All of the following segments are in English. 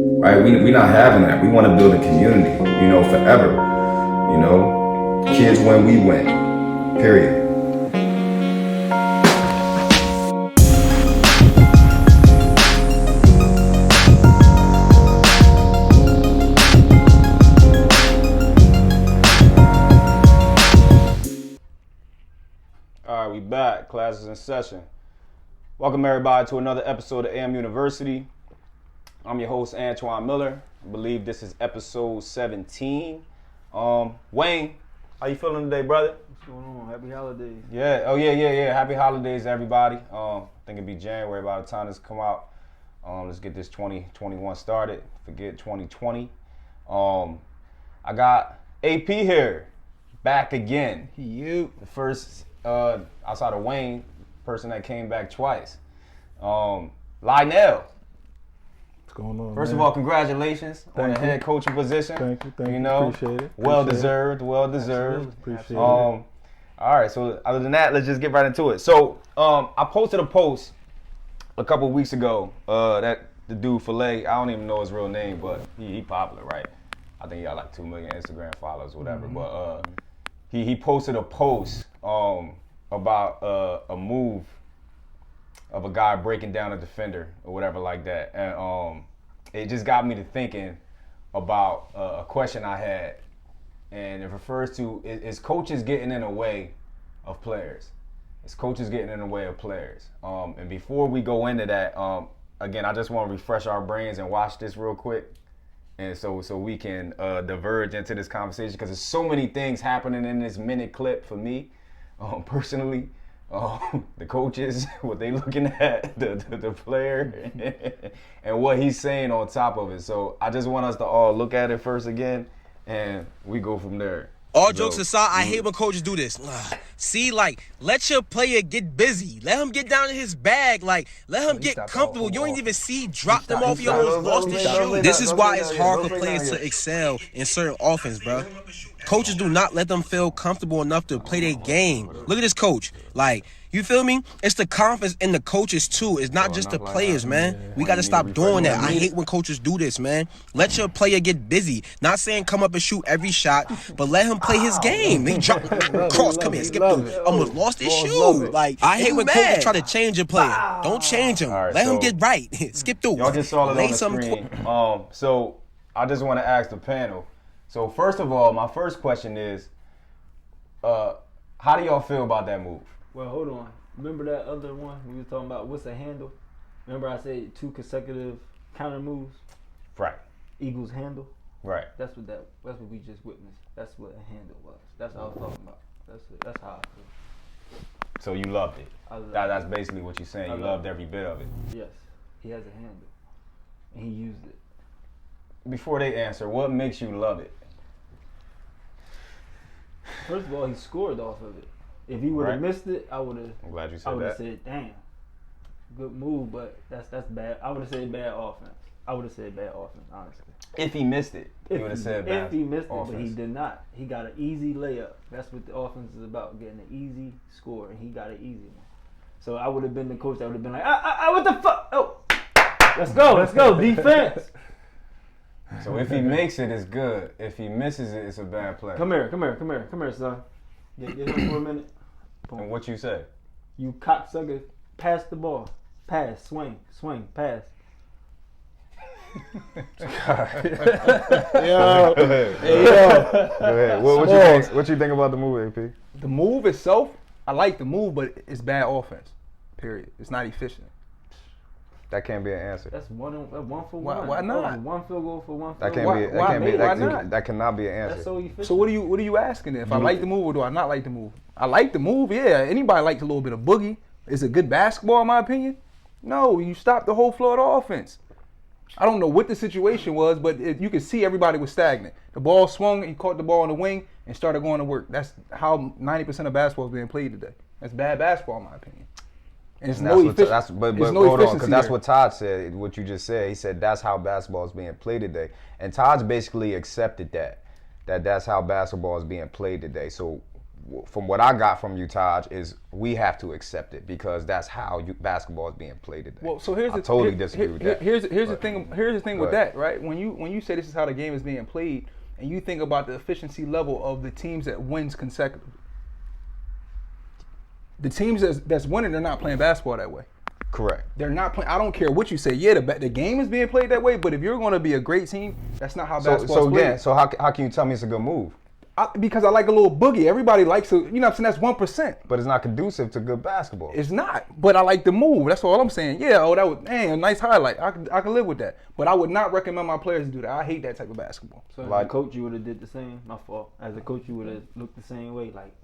right? We not having that. We want to build a community, forever. Kids win, we win. Period. All right, we back. Classes in session. Welcome everybody to another episode of AM University. I'm your host, Antoine Miller. I believe this is episode 17. Wayne, how you feeling today, brother? What's going on? Happy holidays. Yeah. Oh yeah. Happy holidays, everybody. I think it'll be January by the time this come out. Let's get this 2021 started. Forget 2020. I got AP here, back again. The first outside of Wayne, person that came back twice. LYNELL. What's going on? First of all, congratulations on the head coaching position. Thank you. Appreciate it. Well deserved. Appreciate it. All right, so other than that, let's just get right into it. So I posted a post a couple weeks ago that the dude Filet, I don't even know his real name, but he popular, right? I think he got like 2 million Instagram followers, whatever. But he posted a post about a move of a guy breaking down a defender or whatever like that, and it just got me to thinking about a question I had, and it refers to is coaches getting in the way of players? Is coaches getting in the way of players? And before we go into that, again, I just want to refresh our brains and watch this real quick, and so we can diverge into this conversation, because there's so many things happening in this minute clip for me, personally. The coaches, what they looking at, the player, and what he's saying on top of it. So I just want us to all look at it first again, and we go from there. All jokes aside, I hate when coaches do this. See, let your player get busy. Let him get down in his bag. Let him get comfortable. You don't even see drop them off. You almost lost his shoe. This is why it's hard for players to excel in certain offense, bro. Coaches do not let them feel comfortable enough to play their game. Look at this coach. You feel me? It's the confidence in the coaches, too. It's not just the players, man. We got to stop doing that. I hate when coaches do this, man. Let your player get busy. Not saying come up and shoot every shot, but let him play his game. He drop, cross, come here, skip through. Almost lost his shoe. I hate when coaches try to change a player. Don't change him. Let him get right. Skip through. Y'all just saw it on the screen. So I just want to ask the panel. So first of all, my first question is, how do y'all feel about that move? Well, hold on. Remember that other one we were talking about? What's a handle? Remember I said 2 consecutive counter moves? Right. Eagles handle? Right. That's what we just witnessed. That's what a handle was. That's what I was talking about. That's how I feel. So you loved it. That's it. basically what you're saying. You loved every bit of it. Yes. He has a handle. And he used it. Before they answer, what makes you love it? First of all, he scored off of it. If he would have missed it, I would have. I'm glad you said that. I would have said, "Damn, good move," but that's bad. I would have said bad offense. Honestly. If he missed it, he would have said bad. If he missed offense. it, but he did not. He got an easy layup. That's what the offense is about, getting an easy score, and he got an easy one. So I would have been the coach that would have been like, what the fuck? Oh, let's go, defense. So if he makes it, it's good. If he misses it, it's a bad play. Come here, son. Get him for a minute. Boom. And what you say? You cocksucker, pass the ball. Pass, swing, pass. Yo. Go ahead. What you think? What you think about the move, AP? The move itself, I like the move, but it's bad offense. Period. It's not efficient. That can't be an answer. That's one for one. Why not? One field goal for one. That field can't goal. be. Why not? That cannot be an answer. That's so efficient. So what are you asking then? If I like the move or do I not like the move? I like the move. Yeah. Anybody likes a little bit of boogie. Is it good basketball in my opinion? No. You stop the whole flow of the offense. I don't know what the situation was, but you could see everybody was stagnant. The ball swung, he caught the ball on the wing and started going to work. That's how 90% of basketball is being played today. That's bad basketball in my opinion. And it's no efficiency. But hold on, because that's what Todd said, what you just said. He said that's how basketball is being played today. And Todd's basically accepted that's how basketball is being played today. So from what I got from you, Taj, is we have to accept it because that's how basketball is being played today. Well, so here's I totally disagree with that. Here's the thing. Here's the thing with ahead. that, right? When you say this is how the game is being played, and you think about the efficiency level of the teams that wins consecutively, the teams that's winning, they're not playing basketball that way. Correct. They're not playing. I don't care what you say. Yeah, the game is being played that way, but if you're going to be a great team, that's not how basketball is played. So how can you tell me it's a good move? Because I like a little boogie. Everybody likes to, you know what I'm saying? That's 1%. But it's not conducive to good basketball. It's not. But I like the move. That's all I'm saying. Yeah, that was, a nice highlight. I can live with that. But I would not recommend my players to do that. I hate that type of basketball. So as a coach, you would have did the same. My fault. As a coach, you would have looked the same way. Like,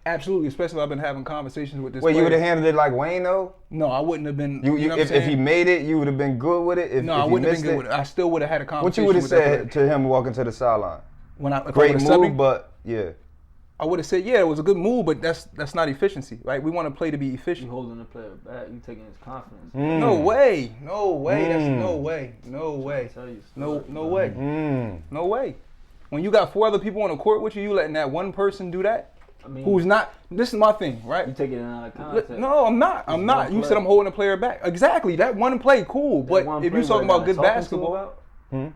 absolutely. Especially if I've been having conversations with this. Wait, player. you would have handled it like Wayne though? No, I wouldn't have been. You know what I'm if he saying? made it, you would have been good with it. No, I wouldn't have been good with it. I still would have had a What conversation. you would have with that said player. to him walking to the sideline? If Great I would've move, subbed, but yeah. I would have said, yeah, it was a good move, but that's not efficiency, right? We want to play to be you efficient. holding the player back. You taking his confidence. No way. No way. That's no way. No way. Tell you No way. No way. When you got 4 other people on the court with you, you letting that one person do that? I mean, Who's not? This is my thing, right? you taking it out of context. No, I'm not. I'm not. one You play. said I'm holding the player back. Exactly. That one play, cool. That But one if play you're talking would've about good got a talking to basketball, about,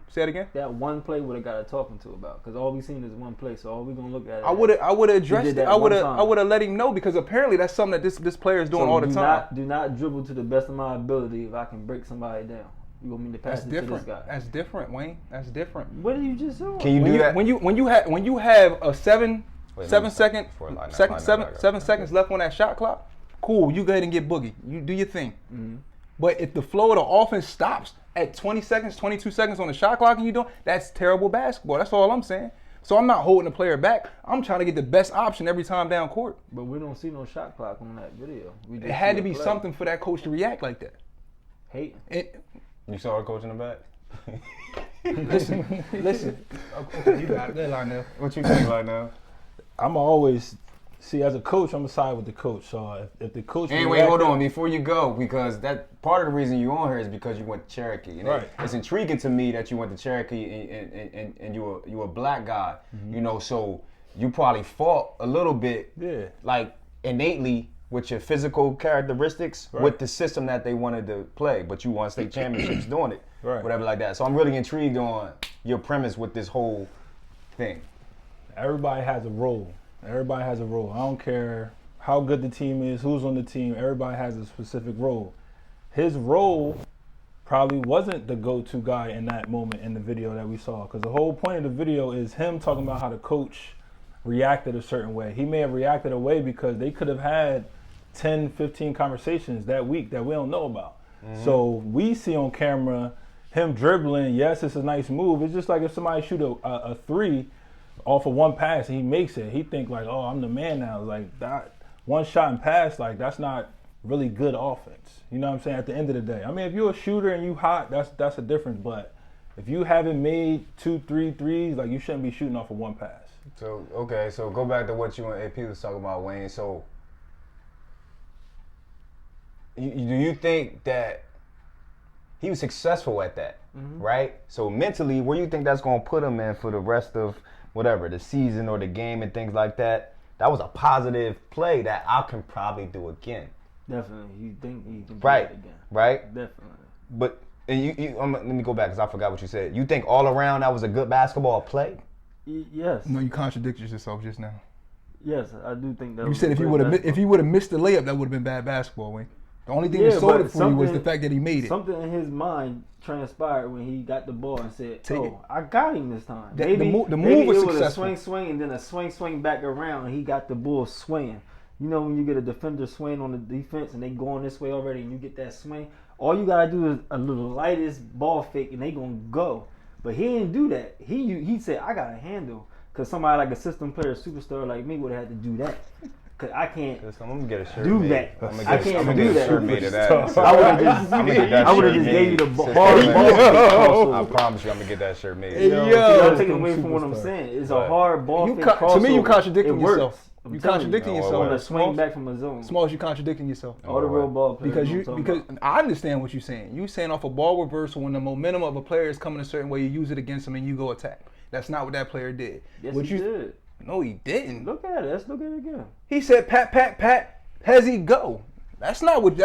say it again. that one play would have got a talking to about. Because all we seen is one play. So all we gonna look at it. I would have addressed did it. that I would one have time. let him know because apparently that's something that this player is doing all the time. Do not dribble to the best of my ability if I can break somebody down. You want me to pass That's it different. to this guy? That's different, Wayne. That's different. What are you just doing? Can you do that? When you have a 7 Wait, seconds line left on that shot clock, cool. You go ahead and get boogie. You do your thing. Mm-hmm. But if the flow of the offense stops at 20 seconds, 22 seconds on the shot clock, and you don't, that's terrible basketball. That's all I'm saying. So I'm not holding the player back. I'm trying to get the best option every time down court. But we don't see no shot clock on that video. We just It had see to a be play. something for that coach to react like that. Hating. You saw her coach in the back? Listen. Okay, you got it. Good line there. What you think right now? I'm always see as a coach, I'm gonna side with the coach. So if the coach Anyway, hold on before you go, because that part of the reason you on here is because you went to Cherokee. And Right. it's intriguing to me that you went to Cherokee and you a black guy. You know, so you probably fought a little bit, Yeah. like innately with your physical characteristics with the system that they wanted to play, but you won state championships doing it, whatever like that. So I'm really intrigued on your premise with this whole thing. Everybody has a role. Everybody has a role. I don't care how good the team is, who's on the team. Everybody has a specific role. His role probably wasn't the go-to guy in that moment in the video that we saw, because the whole point of the video is him talking about how the coach reacted a certain way. He may have reacted a way because they could have had 10, 15 conversations that week that we don't know about. So we see on camera him dribbling. Yes, it's a nice move. It's just like if somebody shoot a 3 off of one pass and he makes it, he think like, oh, I'm the man now. Like that one shot and pass, like that's not really good offense. You know what I'm saying? At the end of the day, I mean, if you're a shooter and you hot, that's a difference. But if you haven't made 2, 3 threes, like you shouldn't be shooting off of one pass. So okay, so go back to what you and AP was talking about, Wayne. So do you think that he was successful at that, right? So mentally, where you think that's going to put him in for the rest of whatever, the season or the game and things like that? That was a positive play that I can probably do again. Definitely. You think he can do Right, that again. right? Definitely. But and let me go back because I forgot what you said. You think all around that was a good basketball play? Yes. No, you contradicted yourself just now. Yes, I do think that You was said a if he great would have basketball. missed the layup, that would have been bad basketball, Wayne. The only thing Yeah, that sold but it for you was the something- fact that he made it. Something in his mind transpired when he got the ball and said, Take "Oh, it. I got him this time." The Maybe move maybe was it was successful. a swing, and then a swing back around, and he got the ball swinging. You know when you get a defender swing on the defense and they going this way already, and you get that swing. All you gotta do is a little lightest ball fake, and they gonna go. But he didn't do that. He said, "I got a handle," because somebody like a system player, superstar like me would have had to do that. Cause I can't I'm gonna get a shirt do made. that. I'm gonna I get can't I'm gonna do get a that. shirt made of that. I would have just, I'm gonna get that I would have shirt just gave you the made. hard ball. I promise you, I'm gonna get that shirt made. Hey, Yo, yo. y'all taking away from what I'm saying. It's a hard ball You fake to me, you crossover. contradicting It works. yourself. I'm You telling contradicting you. No, yourself. it On a works. swing back from a zone. Smalls, you contradicting yourself. All the real ball players. Because I understand what you're saying. You saying off a ball reversal when the momentum of a player is coming a certain way, you use it against him and you go attack. That's not what that player did. Yes, what he you, did. No, he didn't. Look at it. Let's look at it again. He said, pat, has he go? That's not what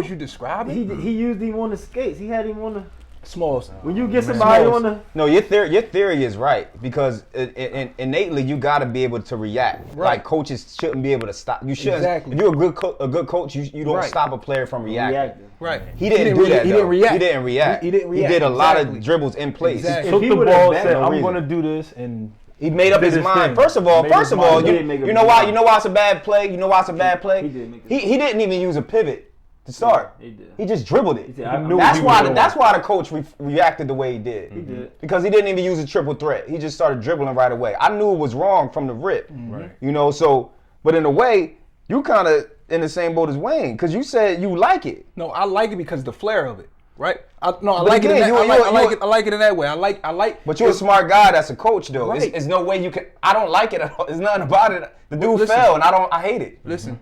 you describing. He used him on the skates. He had him on the. Smalls. When you get somebody Smalls. on the. No, your theory is right because innately you got to be able to react. Right. Like coaches shouldn't be able to stop. You shouldn't. Exactly. If you're a good coach, you don't Right. stop a player from reacting. Right. He didn't do that. He though. didn't react. He didn't react. He didn't react. He did a lot Exactly. of dribbles in place. Exactly. Took he the would've ball, backed said, no I'm reason. going to do this, and He made up his his mind. thing. First of all, Made his mind. He did make you a know good why? mind. You know why it's a bad play? You know why it's a bad play? He did make a He didn't even use a pivot to start. He did. He just dribbled it. said, I knew That's he why. was That's why the coach reacted the way he did. He did. Because he didn't even use a triple threat. He just started dribbling right away. I knew it was wrong from the rip. Right. You know, so, but in a way, you kind of in the same boat as Wayne, because you said you like it. No, I like it because of the flair of it. Right? I But like it. again, I like it in that way. I like. But you're a smart guy that's a coach, though. Right. It's no way you can. I don't like it at all. There's nothing about it. The dude Listen. fell, and I hate it. Listen.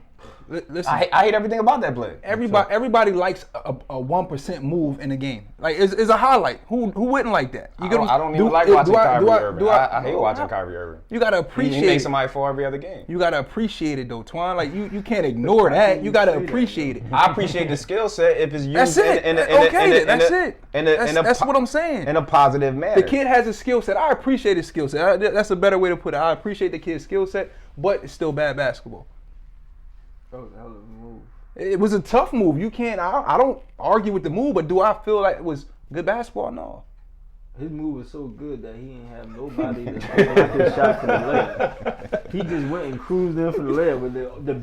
I hate everything about that play. Everybody likes a 1% move in the game. Like it's a highlight. Who wouldn't like that? I don't even like watching Kyrie Irving. I hate watching I- Kyrie Irving. You gotta He appreciate makes it. somebody fall every other game. You gotta appreciate it though, Twan. Like you can't ignore that. You gotta appreciate it. I appreciate the skill set if it's used That's it. That's what I'm saying. in a positive manner. The kid has a skill set. I appreciate his skill set. That's a better way to put it. I appreciate the kid's skill set, but it's still bad basketball. That was a hell of a move. It was a tough move. You can't. I don't argue with the move, but do I feel like it was good basketball? No. His move was so good that he didn't have nobody to block his shot for the layup. He just went and cruised in for the layup. But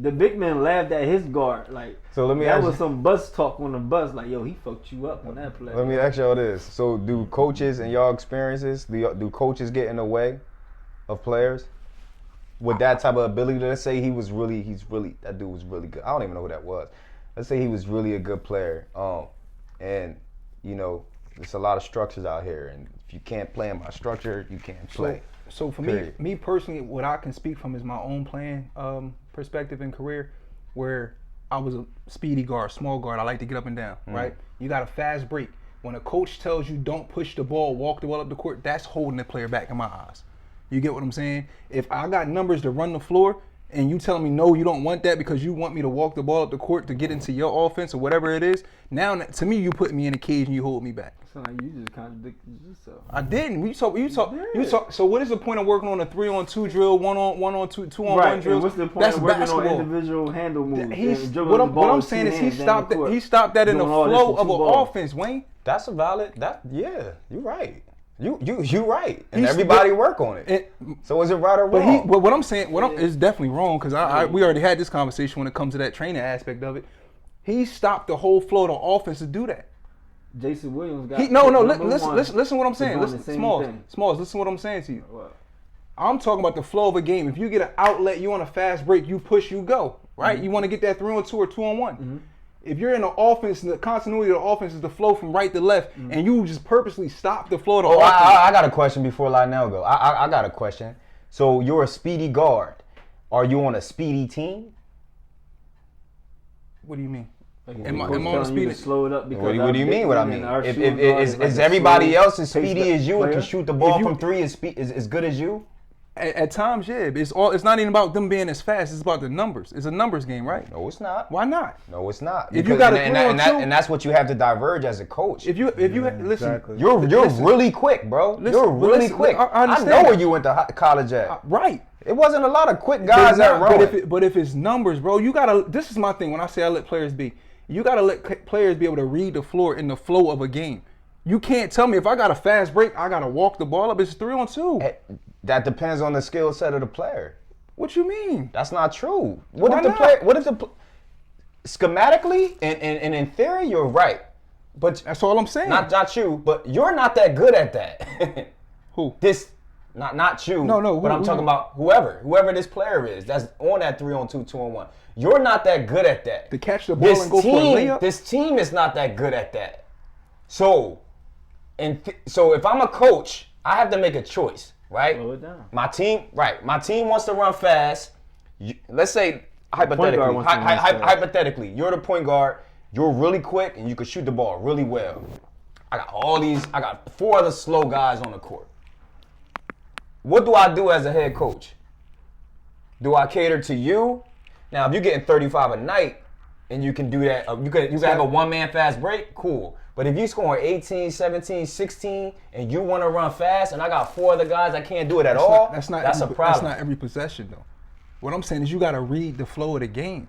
the big man laughed at his guard. Like, So let me that ask was you- some bus talk on the bus. Like, yo, he fucked you up on that play. Let me ask y'all this. So do coaches and y'all experiences, do coaches get in the way of players? With that type of ability, let's say that dude was really good. I don't even know who that was. Let's say he was really a good player. And you know, there's a lot of structures out here, and if you can't play in my structure, you can't play. So for Period. me personally, what I can speak from is my own playing perspective and career, where I was a speedy guard, small guard. I like to get up and down, right? You got a fast break. When a coach tells you don't push the ball, walk the ball up the court, that's holding the player back in my eyes. You get what I'm saying? If I got numbers to run the floor and you telling me no, you don't want that because you want me to walk the ball up the court to get into your offense or whatever it is, now to me you put me in a cage and you hold me back. So like, you just contradicted yourself. I didn't. You talk. So what is the point of working on a 3-on-2 drill, 1-on-2, 2-on-1 Right. drills? And what's the point That's of working basketball. on individual handle moves? He's, and dribbling what the ball I'm with saying two is hands down the court, he stopped that in the doing all this flow with of two an balls. offense, Wayne. That's a valid. You're right. You right. And He's- everybody work on it. So is it right or wrong? But what I'm saying, is definitely wrong because we already had this conversation when it comes to that training aspect of it. He stopped the whole flow of the offense to do that. Jason Williams got Listen what I'm saying. doing the Listen, same Smalls, thing. listen what I'm saying to you. What? I'm talking about the flow of a game. If you get an outlet, you on a fast break, you push, you go. Right? You want to get that 3-on-2 or 2-on-1. If you're in the offense, the continuity of the offense is the flow from right to left, and you just purposely stop the flow of the offense. I got a question before LYNELL go. I got a question. So you're a speedy guard. Are you on a speedy team? What do you mean? Am I on speed? to slow it up because What do you mean? What I mean? our If shooting guard is like a everybody slow, else as speedy pace as you and can player? shoot the ball If you- from three as good as you? At times, yeah. It's not even about them being as fast. It's about the numbers. It's a numbers game, right? No, it's not. Why not? No, it's not. If you got a and 3-on-2 and that's what you have to diverge as a coach. If you listen, exactly. You're listen. really quick, bro. Listen, You're really listen, quick. I I understand know that. where you went to college at. right. It wasn't a lot of quick guys But that not- run. but if it's numbers, bro, you gotta. This is my thing when I say I let players be. You gotta let players be able to read the floor in the flow of a game. You can't tell me if I got a fast break, I gotta walk the ball up. It's 3-on-2. That depends on the skill set of the player. What you mean? That's not true. What Why if the not? player? What if the schematically and in theory you're right, but That's all I'm saying. not you. But you're not that good at that. Who? This not you. No, But I'm talking about whoever this player is that's on that 3-on-2, 2-on-1. You're not that good at that. To catch the ball and go for a layup? This team is not that good at that. So, so if I'm a coach, I have to make a choice, right? Slow it down. My team wants to run fast. Let's say guard hypothetically, wants to run fast. hypothetically, you're the point guard. You're really quick and you can shoot the ball really well. I got 4 other slow guys on the court. what do I do as a head coach? Do I cater to you? Now, if you're getting 35 a night and you can do that, you can have a one-man fast break, cool. But if you scoring 18, 17, 16, and you want to run fast, and I got 4 other guys that can't do it at all, that's a problem. That's not every possession, though. What I'm saying is you got to read the flow of the game.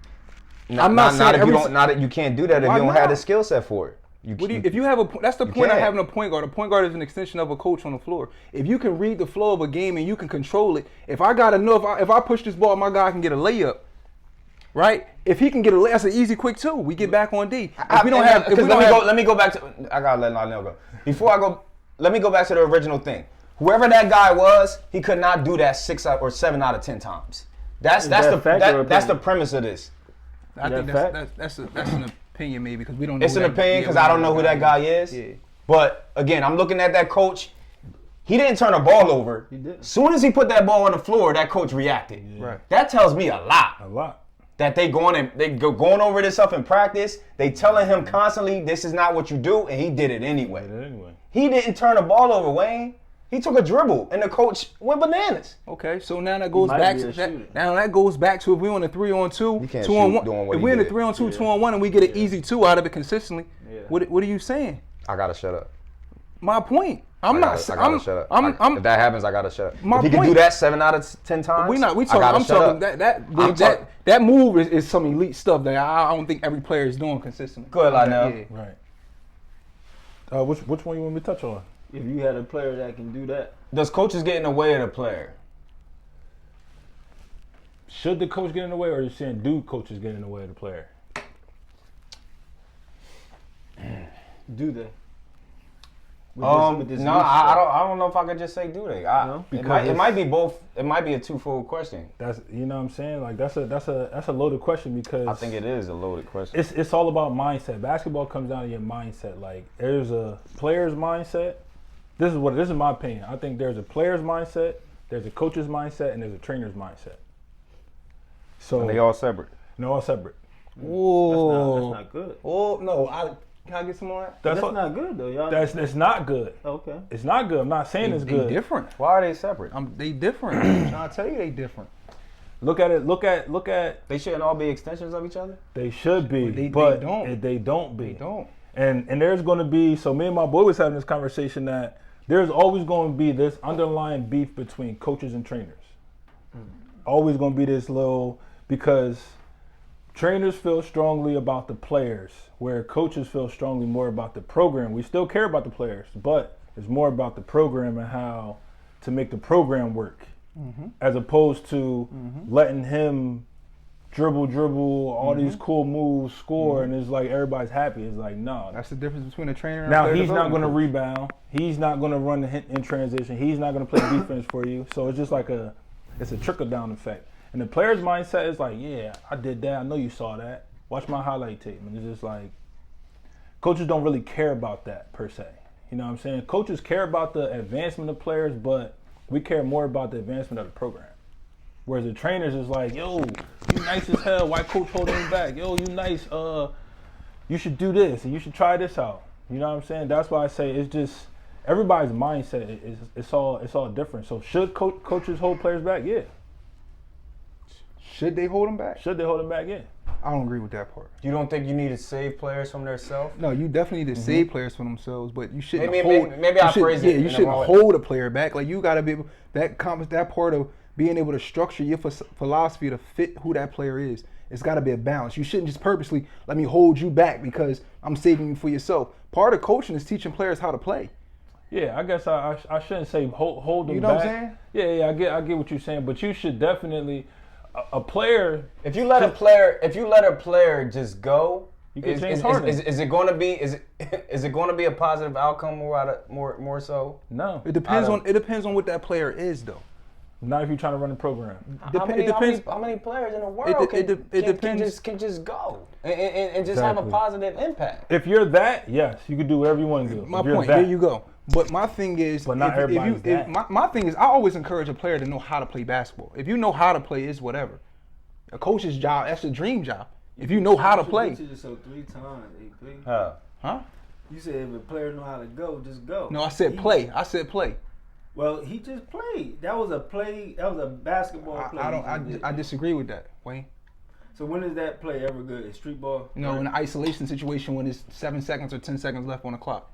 Not that you can't do that if you don't have the skill set for it. If you have that's the point of having a point guard. A point guard is an extension of a coach on the floor. If you can read the flow of a game and you can control it, if I gotta know if I push this ball, my guy can get a layup. Right? If he can get a layup, that's an easy quick 2. We get back on D. Let me go back to. I gotta let LYNELL go. Before I go, let me go back to the original thing. Whoever that guy was, he could not do that 6 or 7 out of 10 times. That's the premise of this. I think that's an opinion maybe because we don't know. It's an opinion because I don't know who that guy is. Yeah. But again, I'm looking at that coach. He didn't turn the ball over. He did. Soon as he put that ball on the floor, that coach reacted. Yeah. Right. That tells me a lot. A lot. That they going over this stuff in practice. They telling him constantly, this is not what you do, and he did it anyway. He didn't turn the ball over, Wayne. He took a dribble, and the coach went bananas. Okay, so now that goes back to that. Now that goes back to if we're on a 3-on-2, 2-on-1. If we're in a 3-on-2, 2-on-1, and we get an easy 2 out of it consistently, what are you saying? I gotta shut up. My point. I gotta shut up. If that happens, I gotta shut up. If he can do that 7 out of 10 times, that move is some elite stuff that I don't think every player is doing consistently. Good, LYNELL. Right. Which one you want me to touch on? If you had a player that can do that. Does coaches get in the way of the player? Should the coach get in the way, or are you saying do coaches get in the way of the player? Do they? No, I don't know if I could just say do they. It might be both. It might be a twofold question. That's what I'm saying. Like that's a loaded question because I think it is a loaded question. It's all about mindset. Basketball comes down to your mindset. Like there's a player's mindset. This is my opinion. I think there's a player's mindset, there's a coach's mindset, and there's a trainer's mindset. So and they all separate. They're all separate. Whoa, that's not good. Oh no, can I get some more? That's not good though, y'all. It's not good. Okay. It's not good. I'm not saying it's good. They different. Why are they separate? They different. I'll tell you they different. Look at it. Look at. They shouldn't all be extensions of each other. They should be, but they don't be. They don't. And there's going to be. So me and my boy was having this conversation that there's always going to be this underlying beef between coaches and trainers. Always going to be this little because trainers feel strongly about the players, where coaches feel strongly more about the program. We still care about the players, but it's more about the program and how to make the program work, as opposed to letting him dribble all these cool moves, score, and it's like everybody's happy. It's like, no. That's the difference between a trainer and now, he's not going to rebound. He's not going to run in transition. He's not going to play defense for you. So it's just like it's a trickle-down effect. And the player's mindset is like, yeah, I did that. I know you saw that. Watch my highlight tape. And it's just like, coaches don't really care about that per se. You know what I'm saying? Coaches care about the advancement of players, but we care more about the advancement of the program. Whereas the trainers is like, yo, you nice as hell. Why coach holding you back? Yo, you nice. You should do this and you should try this out. You know what I'm saying? That's why I say it's just everybody's mindset it's all different. So should coaches hold players back? Yeah. Should they hold them back? Should they hold them back? Yeah. I don't agree with that part. You don't think you need to save players from themselves? No, you definitely need to save players from themselves, but you shouldn't maybe I phrase it. Yeah, you shouldn't hold a player back. Like you got to be able that part of being able to structure your philosophy to fit who that player is. It's got to be a balance. You shouldn't just purposely let me hold you back because I'm saving you for yourself. Part of coaching is teaching players how to play. Yeah, I guess I shouldn't say hold them back. You know what I'm saying? Yeah, I get what you're saying, but you should definitely a player. If you let a player just go, is it going to be a positive outcome more so? No, it depends on what that player is though. Not if you're trying to run a program. How many players in the world can just go and just have a positive impact? If you're that, yes, you can do whatever you want to do. My point, there you go. But my thing is, my thing is, I always encourage a player to know how to play basketball. If you know how to play, it's whatever. A coach's job, that's a dream job. If you know how to play. You yourself 3 times, Huh? You said if a player know how to go, just go. No, I said play. Well, he just played. That was a play. That was a basketball play. I disagree with that, Wayne. So when is that play ever good? In street ball? No, in an isolation situation when it's 7 seconds or 10 seconds left on the clock.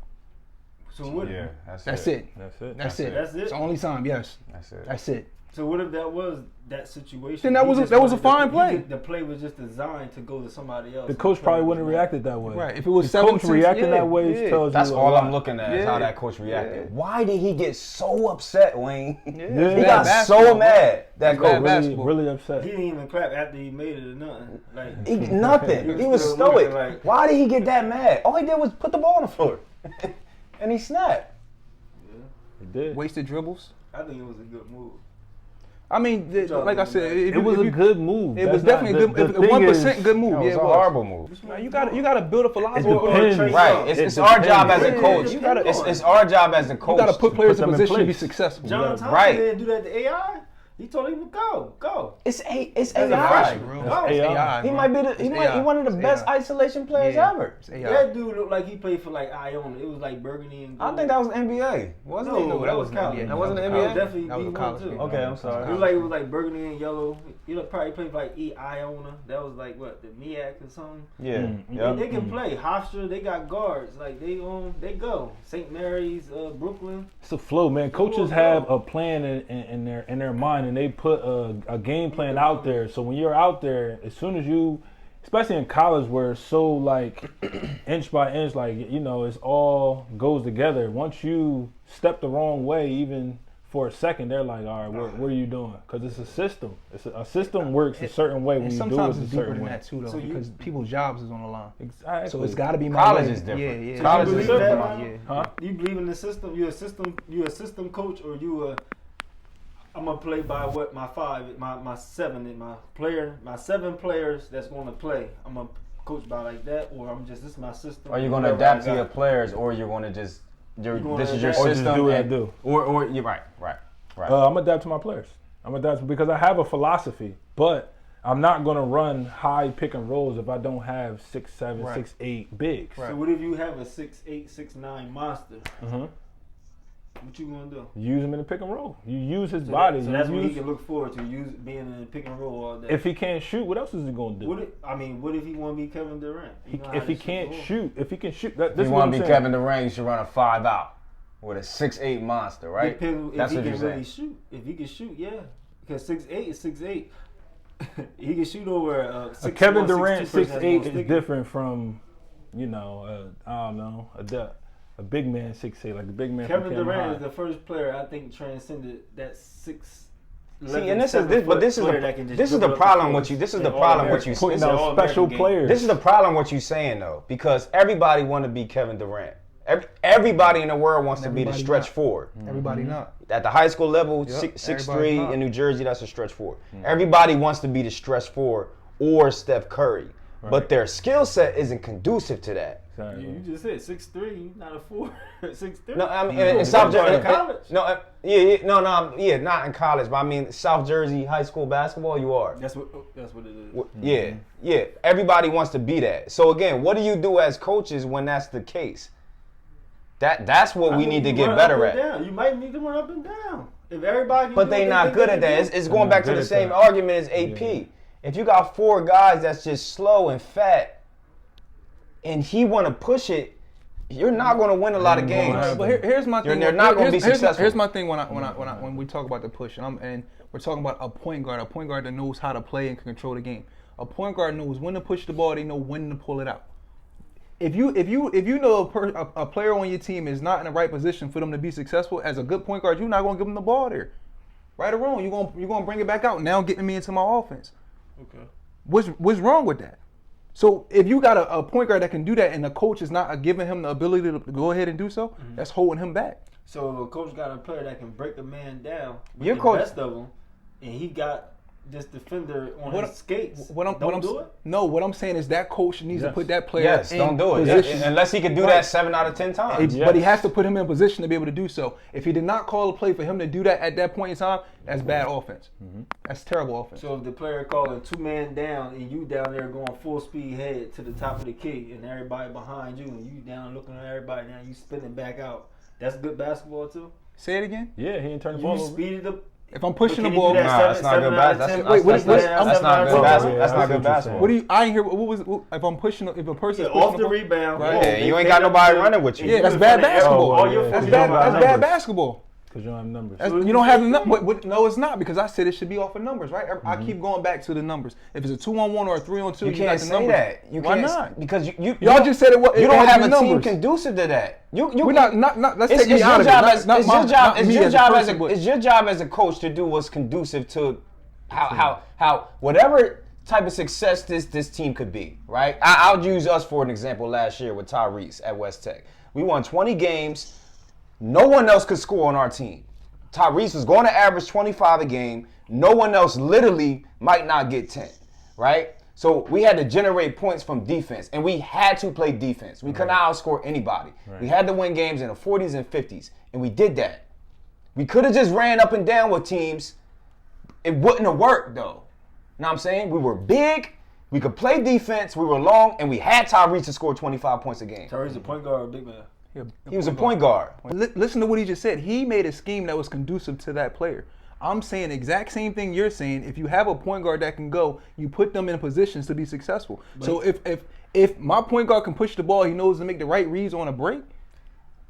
So what? Yeah, That's it. That's it. That's it. It's the only time. Yes. That's it. That's it. So what if that was that situation? Then that was a fine play. The play was just designed to go to somebody else. The coach probably wouldn't have reacted that way. Right. If it was the coach reacting that way tells That's you all a lot. I'm looking at is how that coach reacted. Yeah. Why did he get so upset, Wayne? Yeah. He got so mad. That coach Really upset. He didn't even clap after he made it or nothing. Like nothing. He was still stoic. looking like- Why did he get that mad? All he did was put the ball on the floor, and he snapped. He did. Wasted dribbles. I think it was a good move. I mean, like I said, It was a good move. It was definitely a good. 1% good move. It Yeah, was it a was. horrible move. Now you got to build a philosophy. depends. Right. It's our job as a coach. You gotta- It's our job as a coach. You got to put players in them in position to be place. successful. John Thompson Right. didn't do that to AI. He told him to go. It's As a AI. freshman, bro. go. It's AI. He might be one of the best isolation players ever. It's AI. That dude looked like he played for like Iona. It was like Burgundy and I gold. think that was NBA, wasn't it? No, that was college. NBA. That wasn't the That was NBA. definitely That was a D1 college too. game. Okay, I'm sorry. It was like burgundy and yellow. You probably played for like Iona. That was like what, the MEAC or something. Yeah. They can play. Hofstra, they got guards. Like they go. St. Mary's, Brooklyn. It's a flow, man. Coaches have a plan in their mind, and they put a game plan out there. So when you're out there, as soon as you, especially in college where it's so like inch by inch, like it's all goes together. Once you step the wrong way, even for a second, they're like, all right, what are you doing? Because it's a system. A system works a certain way when And you do it sometimes a it's deeper certain than way. that too, though, So you- because people's jobs is on the line. Exactly. So it's got to be my College way. is different. Yeah. College You is believe that, different. man? Huh? You believe in the system? You a system coach, or you I'm gonna play by what my seven players that's gonna play. I'm gonna coach by like that, or this is my system. Are you going to whatever adapt I to your got. players, or you're going to just gonna this is your adapt. Or just system? do what I and- do. Or you're right. I'm adapt to my players. I'm adapt because I have a philosophy, but I'm not gonna run high pick and rolls if I don't have 6'7", Right. 6'8" bigs. So what if you have a 6'8", 6'9" monster? Mhm. What you gonna do? Use him in the pick and roll. You use his So body. so that's you what he use, can look forward to. Being in the pick and roll all day. if he can't shoot, what else is he gonna do? What if he want to be Kevin Durant? You know how If he this shit can't go. shoot, this If is you what want I'm to be saying. Kevin Durant, you should run a 5 out with a 6'8" monster, right? Depends That's if what he you're can really saying. shoot. If he can shoot, yeah. Because 6'8" is 6'8". He can shoot over A 6'1", Kevin Durant 6'2" 6'8" person is different from, I don't know, a big man 6'8", like a big man. Kevin from Canton Durant High. is the first player I think transcended that 6. See, and this is the problem with you. This is the problem with you. Putting This is- out special players. This is the problem what you saying though, because everybody want to be Kevin Durant. Everybody in the world wants to be the Everybody stretch not. forward. Everybody not. At the high school level, Yep, 6'3" everybody not. in New Jersey, that's a stretch forward. Everybody wants to be the stretch forward or Steph Curry, but their skill set isn't conducive to that. Exactly. You just said 6'3", you not a 4. 6'3". No, I mean in South Jersey. Jersey. College. No, not in college, but I mean South Jersey high school basketball. You are. That's what it is. Yeah. Everybody wants to be that. So again, what do you do as coaches when that's the case? That's what we need to get better at. Down. You might need to run up and down. If everybody, But they not good at that. It's going back to the same argument as AP. If you got 4 guys that's just slow and fat, and he want to push it, you're not going to win a lot of games. But here's my thing. They're not gonna be successful. Here's my thing when we talk about the push, and we're talking about a point guard that knows how to play and can control the game. A point guard knows when to push the ball. They know when to pull it out. If you know a player on your team is not in the right position for them to be successful as a good point guard, you're not gonna give them the ball there. Right or wrong, you're gonna bring it back out. Now getting me into my offense. Okay. What's wrong with that? So if you got a point guard that can do that and the coach is not giving him the ability to go ahead and do so, that's holding him back. So if a coach got a player that can break a man down with Your the coach- best of them, and he got this defender on his skates, What I'm do it? No, what I'm saying is that coach needs to Yes. put that player Yes, in don't do it. position. Unless he could do that 7 out of 10 times. Yes. But he has to put him in position to be able to do so. If he did not call a play for him to do that at that point in time, that's bad offense. That's terrible offense. So if the player calling 2-man down and you down there going full speed head to the top of the key and everybody behind you and you down looking at everybody, now you spinning back out, that's good basketball too? Say it again. Yeah, he didn't turn the You ball over. speeded the. If I'm pushing the Can you ball, do that Nah, that's not good basketball. Wait, what is- That's I'm- not good basketball. That's not good Yeah, basketball. what do you? I ain't hear. If I'm pushing, if a person's pushing off the ball, rebound. right? Yeah, you ain't got nobody running with you. Yeah, that's bad basketball. All your Yeah, That's focus bad. on That's numbers. bad basketball. Because you don't have numbers. You don't have the numbers. No, it's not, because I said it should be off of numbers, right? I keep going back to the numbers. If it's a 2-on-1 or a 3-on-2, You got can't the say numbers. that. You Why can't, not? Because Y'all just said it. you it don't had have to a be team numbers. conducive to that. We're not. Let's It's take me your out of it. job Not- as not it's my- your job not it's me your as a job person, as a but- it's your job as a coach to do what's conducive to how whatever type of success this team could be, right? I'll use us for an example last year with Tyrese at West Tech. We won 20 games. No one else could score on our team. Tyrese was going to average 25 a game. No one else literally might not get 10, right? So we had to generate points from defense, and we had to play defense. We could not outscore anybody. We had to win games in the 40s and 50s, and we did that. We could have just ran up and down with teams. It wouldn't have worked, though. You know what I'm saying? We were big, we could play defense, we were long, and we had Tyrese to score 25 points a game. Tyrese a point guard or big man? He was a point guard. Listen to what he just said. He made a scheme that was conducive to that player. I'm saying the exact same thing you're saying. If you have a point guard that can go, you put them in positions to be successful. So if my point guard can push the ball, he knows to make the right reads on a break.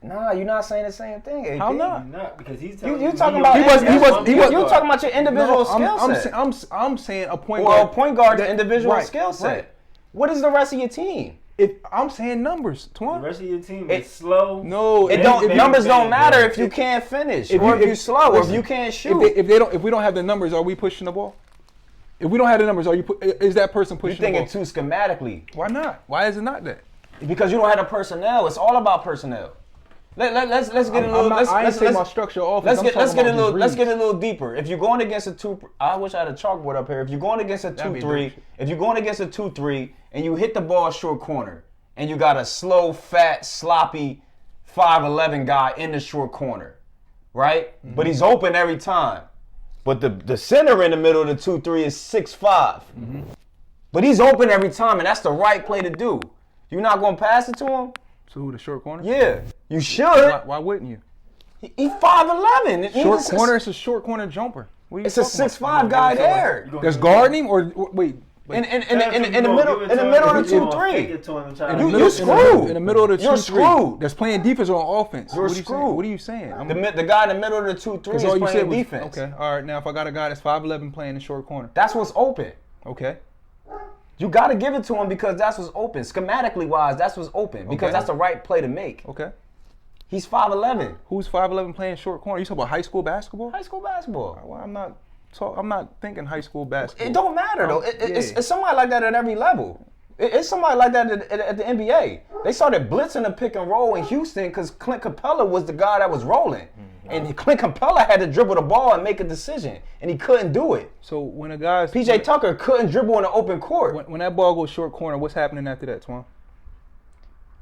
Nah, you're not saying the same thing, AP. How not? Not because he's telling You talking about He was- you're talking about your individual skill set. I'm saying a point Well, guard. a point guard's that- individual right, skill set. right. What is the rest of your team? If I'm saying numbers, The Twan. rest of your team It- is slow. No, It if- don't. if- Numbers don't if- matter if you can't finish, or if you slow, or if you can't shoot. If we don't have the numbers, are we pushing the ball? If we don't have the numbers, is that person You're pushing the ball? thinking too schematically Why not? Why is it not that? because you don't have the personnel. It's all about personnel. Let's get a little. I ain't saying my structure off. Let's get a little deeper. If you're going against a 2, I wish I had a chalkboard up here. If you're going against a That'd be 2-3, dope. if you're going against a 2-3, and you hit the ball short corner, and you got a slow, fat, sloppy 5'11" guy in the short corner, right? Mm-hmm. But he's open every time. But the center in the middle of the 2-3 is 6'5". Mm-hmm. But he's open every time, and that's the right play to do. You're not going to pass it to him? So who, the short corner? Yeah, you should. Why wouldn't you? He's 5'11". Short corner. It's a short corner jumper. What are you It's a talking about? 6'5" guy there. That's guarding him or wait. In the middle of the 2-3. You screwed. In the middle of the 2-3. You're screwed. That's playing defense on offense. You're What are you saying? screwed. What are you saying? The guy in the middle of the 2-3 is all you playing said was defense. okay. All right. Now if I got a guy that's 5'11" playing in short corner. That's what's open. Okay. You got to give it to him because that's what's open. Schematically wise, that's what's open because Okay. that's the right play to make. Okay. He's 5'11". Who's 5'11" playing short corner? You talking about high school basketball? High school basketball. Well, I'm not thinking high school basketball. It don't matter though. It's Yeah. somebody like that at every level. It's somebody like that at the NBA. They started blitzing the pick and roll in Houston because Clint Capella was the guy that was rolling. And Clint Capella had to dribble the ball and make a decision, and he couldn't do it. So when a guy's PJ Tucker couldn't dribble in the open court. when that ball goes short corner, what's happening after that, Twan?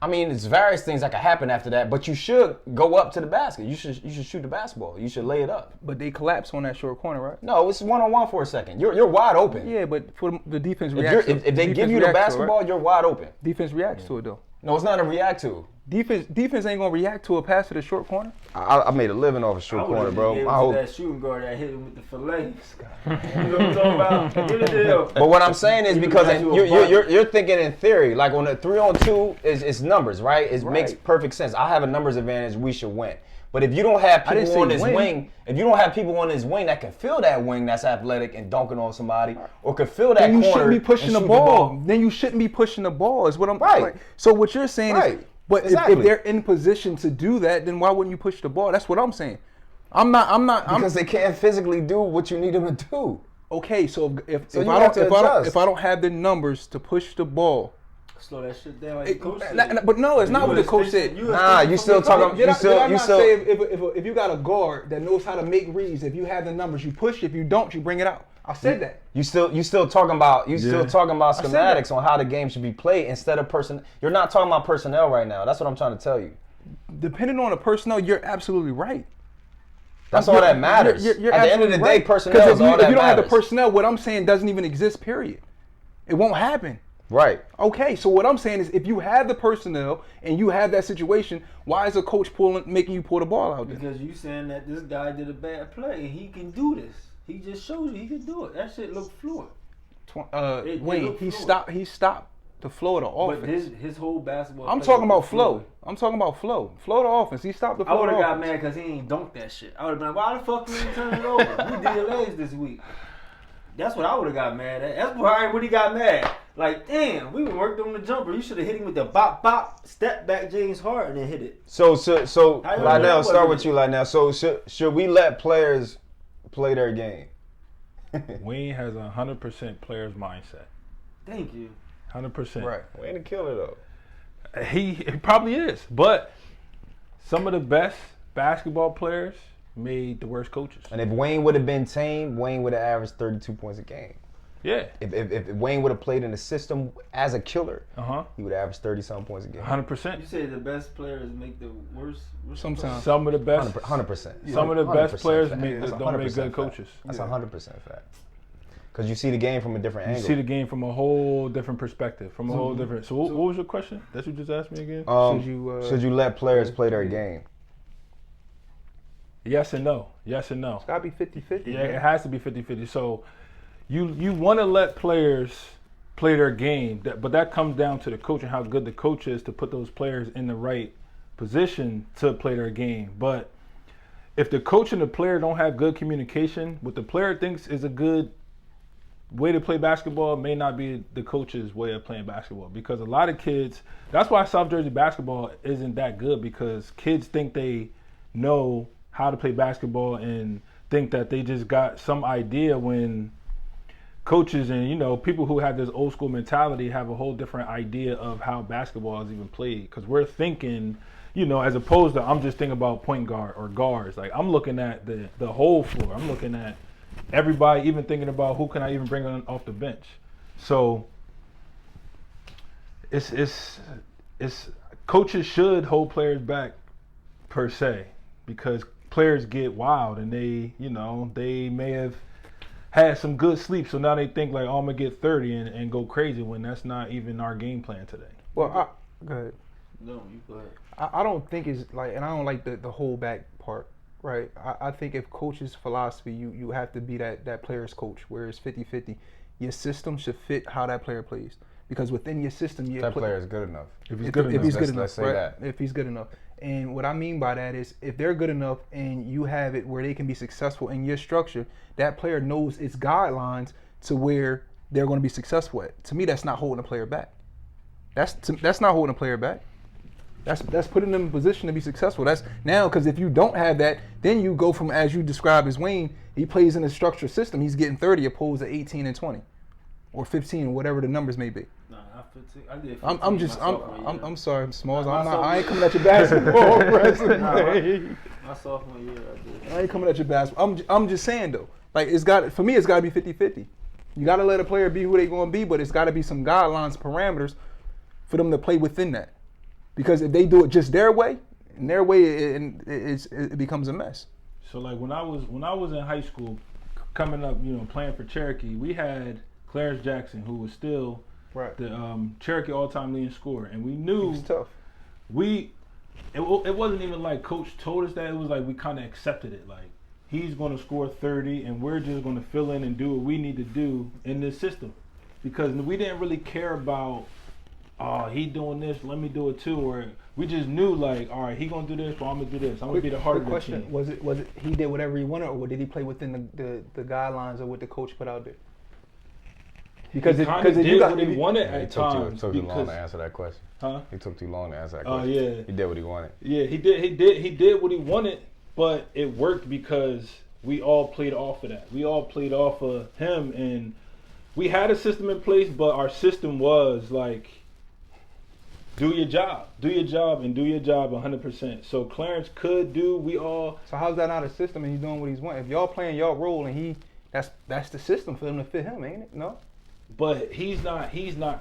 I mean, it's various things that can happen after that, but you should go up to the basket. You should shoot the basketball. You should lay it up. But they collapse on that short corner, right? No, it's 1-on-1 for a second. You're wide open. Yeah, but for the defense If, reacts. if they give you the basketball, you're wide open. Defense reacts to it though. No, it's not a react to. Defense ain't gonna react to a pass to the short corner. I made a living off a short corner, bro. I hope. That shooting guard that hit him with the fillet. You know what I'm talking about? Give it to him. But what I'm saying is because got you a you're thinking in theory, like on a 3-on-2 is numbers, right? It makes perfect sense. I have a numbers advantage. We should win. But if you don't have didn't people on say this win. wing, if you don't have people on this wing that can fill that wing that's athletic and dunking on somebody, or can fill that Then you corner shouldn't be pushing and the shoot ball. Then you shouldn't be pushing the ball. Is what I'm Right. like. So what you're saying is, Right. but Exactly. if they're in position to do that, then why wouldn't you push the ball? That's what I'm saying. I'm Because they can't physically do what you need them to do. okay. So if you have to adjust. if I don't have the numbers to push the ball, Slow that shit down like the coach said. but no, it's not what the coach said. Nah, you still talking. Did You I still. not say if you got a guard that knows how to make reads, if you have the numbers, you push. If you don't, you bring it out. I said that. You still talking about Yeah. schematics that. on how the game should be played instead of person. You're not talking about personnel right now. That's what I'm trying to tell you. Depending on the personnel, you're absolutely right. That's all that matters. You're At the end of the absolutely day, right. personnel is all if that you don't have the matters. personnel, what I'm saying doesn't even exist. Period. It won't happen. Right. Okay, so what I'm saying is, if you have the personnel and you have that situation, why is a coach making you pull the ball out there? Because you saying that this guy did a bad play and he can do this. He just showed you he can do it. That shit looked fluid. Wayne, he stopped the flow of the offense. But his whole basketball. I'm play talking about looked fluid. flow. I'm talking about flow. Flow the offense. He stopped the I flow would of have the got offense. mad because he ain't dunked that shit. I would have been like, why the fuck you ain't turn it over? We did legs this week. That's what I would have got mad at. That's why I really got mad. Like, damn, we worked on the jumper. You should have hit him with the bop bop, step back James Harden and hit it. So How you Lynell, know start what with you, Lynell. So should we let players play their game? Wayne has 100% player's mindset. Thank you. 100%. Right. Wayne a killer though. He probably is, but some of the best basketball players made the worst coaches. And if Wayne would have been tame, Wayne would have averaged 32 points a game. Yeah. If Wayne would have played in the system as a killer, Uh-huh. he would average 30-something points a game. 100%. You say the best players make the worst. Sometimes. Some of the best. 100%. Some of the best 100% players fact. don't That's make 100% good fact. coaches. That's 100% fact. Because you see the game from a different You angle. see the game from a whole different perspective, from a whole different. So what was your question? That you just asked me again? Should you let players play their game? Yes and no. Yes and no. It's got to be 50-50. Yeah, it has to be 50-50. So you want to let players play their game, but that comes down to the coach and how good the coach is to put those players in the right position to play their game. But if the coach and the player don't have good communication, what the player thinks is a good way to play basketball may not be the coach's way of playing basketball. Because a lot of kids, that's why South Jersey basketball isn't that good, because kids think they know how to play basketball and think that they just got some idea, when coaches and, you know, people who have this old school mentality have a whole different idea of how basketball is even played. Because we're thinking, you know, as opposed to I'm just thinking about point guard or guards. Like, I'm looking at the whole floor. I'm looking at everybody, even thinking about who can I even bring on off the bench. So it's coaches should hold players back per se, because players get wild and they, you know, they may have had some good sleep, so now they think like, oh, I'm gonna get 30 and go crazy, when that's not even our game plan today. Well, go ahead. No, you go ahead. I don't think it's like, and I don't like the hold back part, right? I think if coach's philosophy, you have to be that player's coach, where it's 50-50. Your system should fit how that player plays, because within your system, That player is good enough. If he's good if enough. he's good Let's enough, say right? that. If he's good enough. And what I mean by that is, if they're good enough and you have it where they can be successful in your structure, that player knows its guidelines to where they're going to be successful at. To me, that's not holding a player back. That's not holding a player back. That's putting them in a position to be successful. That's now, because if you don't have that, then you go from, as you described as Wayne, he plays in a structured system. He's getting 30 opposed to 18 and 20, or 15, whatever the numbers may be. Nah, not 15. I did 15. I'm sorry, Smalls. Nah, I ain't coming at your basketball resume. My sophomore year, I did. I ain't coming at your basketball. I'm just saying though, like, for me, it's got to be 50-50. You got to let a player be who they going to be, but it's got to be some guidelines, parameters for them to play within that. Because if they do it just their way, it becomes a mess. So like when I was in high school, coming up, you know, playing for Cherokee, we had Clarence Jackson, who was still the Cherokee all-time leading scorer, and we knew It's tough. It wasn't even like coach told us that. It was like we kind of accepted it. Like, he's going to score 30, and we're just going to fill in and do what we need to do in this system, because we didn't really care about, oh, he doing this, let me do it too, or we just knew like, all right, he gonna do this, well, I'm gonna do this. I'm gonna be the heart of the question. team. Was it he did whatever he wanted, or did he play within the guidelines of what the coach put out there? Because he if did you got what he wanted at It times. took too long because- to answer that question. Huh? He took too long to answer that Oh, question. yeah. He did what he wanted. Yeah, he did what he wanted, but it worked because we all played off of that. We all played off of him, and we had a system in place, but our system was like, do your job, and do your job 100%. So Clarence could do. So how's that not a system and he's doing what he's wanting? If y'all playing y'all role and that's the system for him to fit him, ain't it? No. But he's not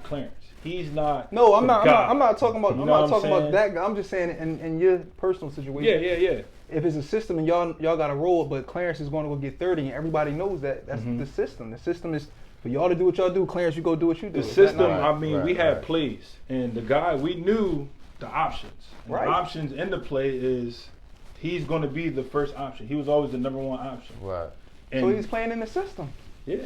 Clarence. He's not. No, I'm the not. guy. I'm not talking about. You I'm know not what talking I'm about that guy. I'm just saying in your personal situation. Yeah. If it's a system and y'all got to roll, but Clarence is going to go get 30, and everybody knows that. That's the system. The system is For y'all to do what y'all do, Clarence, you go do what you do. The Is that system, not- I mean, we had plays, and the guy, we knew the options. And Right. The options in the play is he's going to be the first option. He was always the number one option. Right. And So he's playing in the system. yeah,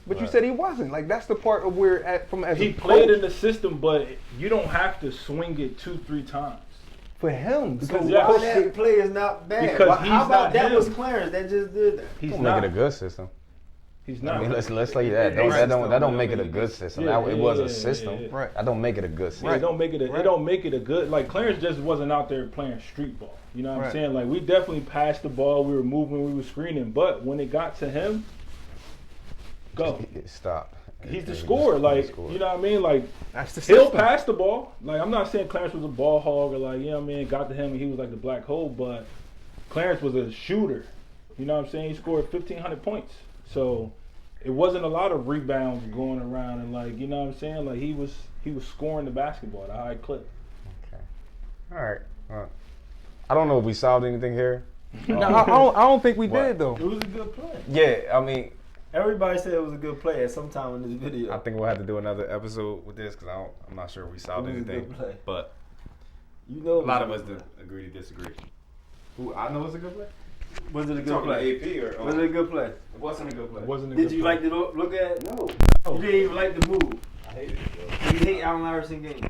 But you said he wasn't. Like, that's the part of where as he a played coach, in the system, but you don't have to swing it 2-3 times. for him. Because So yeah. Why that play is not bad? Because Why- how he's about not that him. was Clarence that just did that? He's Don't not. make it a good system. He's I not. mean, let's say that. That don't make it a good system. Yeah, It was yeah, a system. yeah. Right. That don't make it a good system. It don't make it. It don't make it a good. Like Clarence just wasn't out there playing street ball. You know what I'm Right. saying? Like we definitely passed the ball. We were moving. We were screening. But when it got to him, go. Stop. He's the scorer. Like you know what I mean? Like That's the he'll system. pass the ball. Like I'm not saying Clarence was a ball hog or like you know what I mean. Got to him and he was like the black hole. But Clarence was a shooter. You know what I'm saying? He scored 1,500 points. So it wasn't a lot of rebounds going around and like you know what I'm saying. Like he was scoring the basketball at a high clip. Okay. All right. Well, I don't know if we solved anything here. No, I don't think we What? did though. It was a good play. Yeah, I mean, Everybody said it was a good play at some time in this video. I think we'll have to do another episode with this because I'm not sure if we solved It was a anything. good play. But You know, a lot of us agree to disagree. Who I know it's a good play. was it a good Talking about play? AP or Was it a good play? it wasn't a good play. It wasn't a Did good you play. like to look at it? No. You didn't even like the move. I hated it, bro. You hate Allen Iverson game.